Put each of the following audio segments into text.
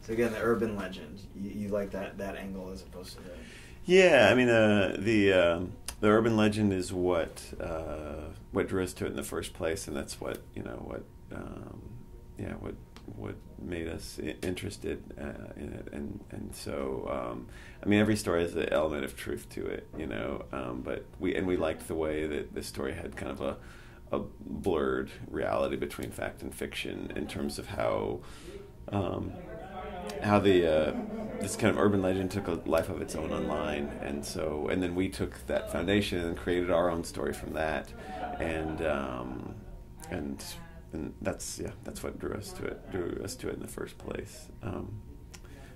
So again, the urban legend. You like that angle as opposed to the... Yeah, I mean, the urban legend is what drew us to it in the first place, and that's what what made us interested in it, and so I mean, every story has an element of truth to it, but we liked the way that this story had kind of a blurred reality between fact and fiction in terms of how this kind of urban legend took a life of its own online, and then we took that foundation and created our own story from that, and that's what drew us to it in the first place.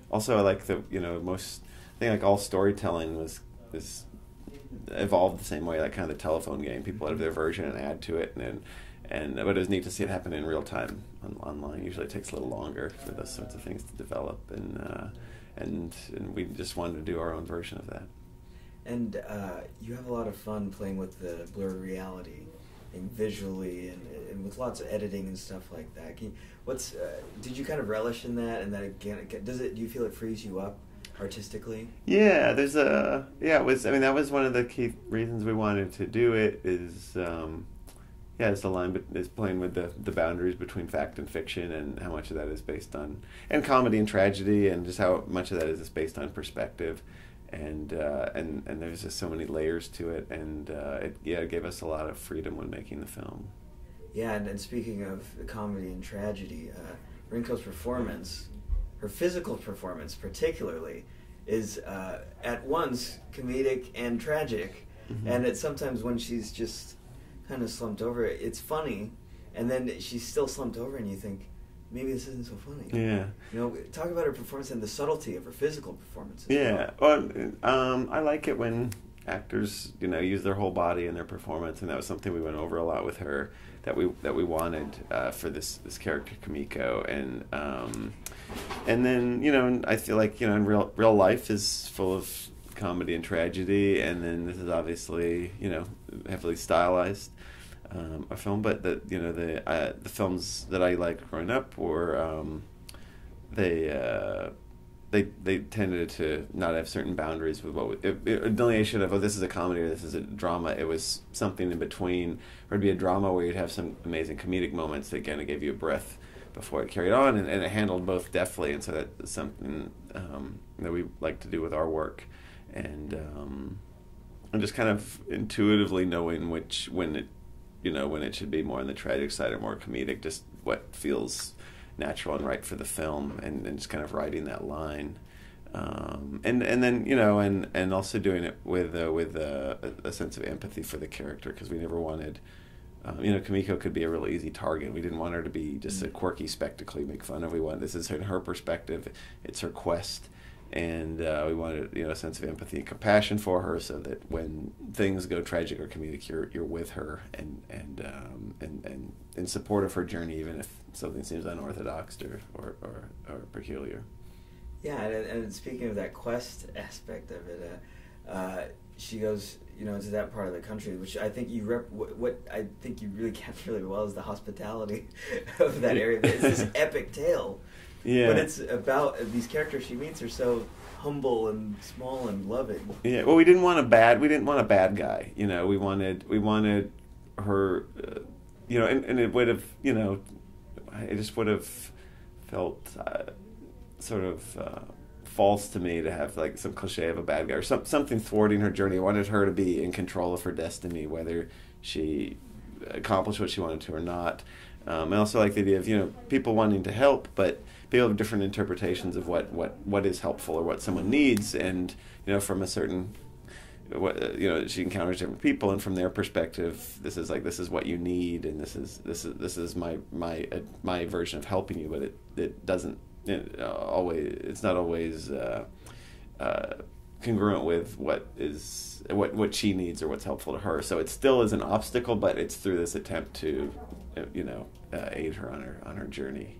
Also, I like I think like all storytelling is evolved the same way, like kind of the telephone game. People have their version and add to it, but it was neat to see it happen in real time online. Usually it takes a little longer for those sorts of things to develop, and we just wanted to do our own version of that. And you have a lot of fun playing with the blurred reality, and visually, and with lots of editing and stuff like that. Did you kind of relish in that? And that again, do you feel it frees you up artistically? Yeah, it was. I mean, that was one of the key reasons we wanted to do it. It's the line is playing with the boundaries between fact and fiction, and how much of that is based on, and comedy and tragedy, and just how much of that is based on perspective, and there's just so many layers to it, and it gave us a lot of freedom when making the film. Yeah, and speaking of comedy and tragedy, Rinko's performance, her physical performance particularly, is at once comedic and tragic, and it's sometimes when she's just kind of slumped over, it's funny, and then she's still slumped over, and you think, maybe this isn't so funny. Yeah. Talk about her performance and the subtlety of her physical performance. Yeah. Well, I like it when actors, use their whole body in their performance, and that was something we went over a lot with her, that we wanted for this character Kumiko, and then I feel like in real life is full of comedy and tragedy, and then this is obviously heavily stylized a film, but the films that I liked growing up were they tended to not have certain boundaries with delineation of this is a comedy or this is a drama. It was something in between, or it'd be a drama where you'd have some amazing comedic moments that kind of gave you a breath before it carried on, and it handled both deftly, and so that's something that we like to do with our work, and just kind of intuitively knowing when it should be more on the tragic side or more comedic, just what feels natural and right for the film, and just kind of riding that line, and then and also doing it with a sense of empathy for the character, because we never wanted Kumiko could be a really easy target. We didn't want her to be just a quirky spectacle you make fun of. We want this is her perspective, it's her quest, and we wanted a sense of empathy and compassion for her, so that when things go tragic or comedic, you're with her and in support of her journey, even if something seems unorthodox or peculiar. Yeah, and speaking of that quest aspect of it, she goes into that part of the country, which I think what I think you really capture really well is the hospitality of that area. It's this epic tale. Yeah. But it's about these characters she meets are so humble and small and loving. Yeah. Well, we didn't want a bad guy. We wanted her. And it would have. It just would have felt sort of false to me to have like some cliche of a bad guy or something thwarting her journey. I wanted her to be in control of her destiny, whether she accomplished what she wanted to or not. I also like the idea of people wanting to help, but people have different interpretations of what is helpful or what someone needs, and from a certain she encounters different people, and from their perspective, this is what you need, and this is my version of helping you, but it doesn't it's not always congruent with what she needs or what's helpful to her. So it still is an obstacle, but it's through this attempt to aid her on her journey.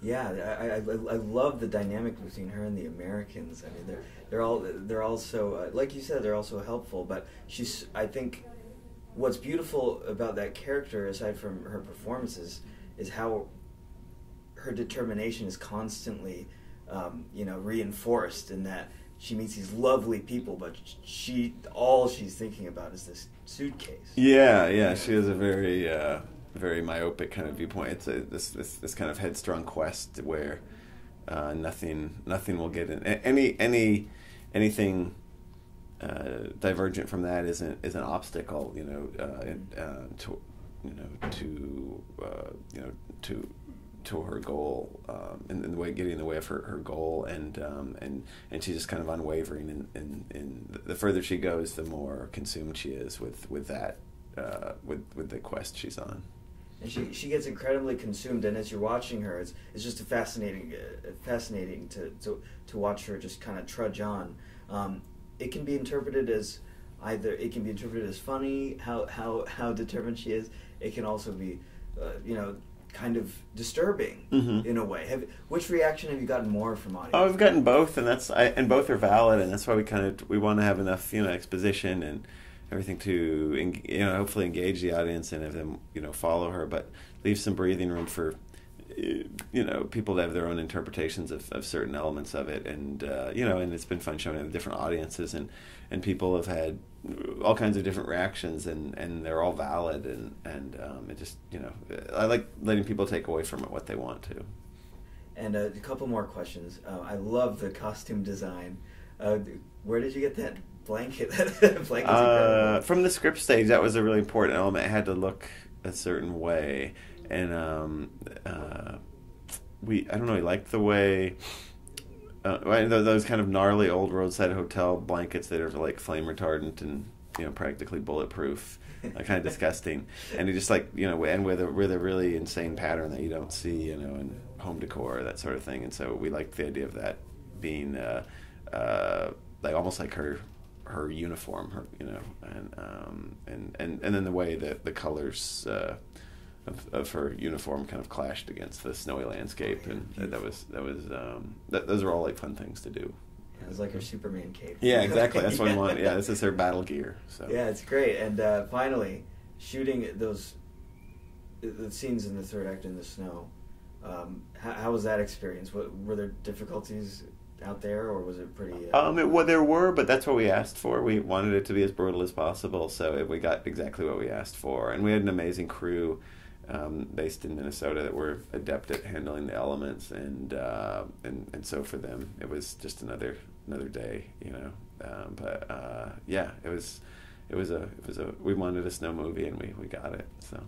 Yeah, I love the dynamic between her and the Americans. I mean, they're also like you said, they're also helpful. But I think what's beautiful about that character, aside from her performances, is how her determination is constantly reinforced in that she meets these lovely people, but all she's thinking about is this suitcase. Yeah. She has a very very myopic kind of viewpoint. It's this kind of headstrong quest where nothing will get in. Anything divergent from that is an obstacle, to her goal, in the way getting in the way of her goal, and she's just kind of unwavering. And the further she goes, the more consumed she is with that with the quest she's on. And she gets incredibly consumed, and as you're watching her, it's just fascinating to watch her just kind of trudge on. It can be interpreted as funny, how determined she is. It can also be, kind of disturbing in a way. Which reaction have you gotten more from audience? Oh, I've gotten both, and both are valid, and that's why we want to have enough exposition and everything to hopefully engage the audience and have them follow her, but leave some breathing room for people to have their own interpretations of certain elements of it, and and it's been fun showing it to different audiences, and people have had all kinds of different reactions, and they're all valid, and it just I like letting people take away from it what they want to. And a couple more questions. I love the costume design. Where did you get that blanket? Blanket's incredible. From the script stage, that was a really important element. It had to look a certain way, and I don't know, we liked the way those kind of gnarly old roadside hotel blankets that are like flame retardant and practically bulletproof, kind of disgusting, and it just and with a really insane pattern that you don't see in home decor, that sort of thing. And so we liked the idea of that being like almost like her uniform, and then the way that the colors of her uniform kind of clashed against the snowy landscape, and those are all like fun things to do. Yeah, it was like her Superman cape. Yeah, exactly. That's what we want. Yeah, this is her battle gear. So yeah, it's great. And finally, shooting the scenes in the third act in the snow. How was that experience? Were there difficulties out there, or was it pretty? There were, but that's what we asked for. We wanted it to be as brutal as possible, so we got exactly what we asked for, and we had an amazing crew based in Minnesota that were adept at handling the elements, and so for them it was just another day, but yeah, it was we wanted a snow movie, and we got it, so.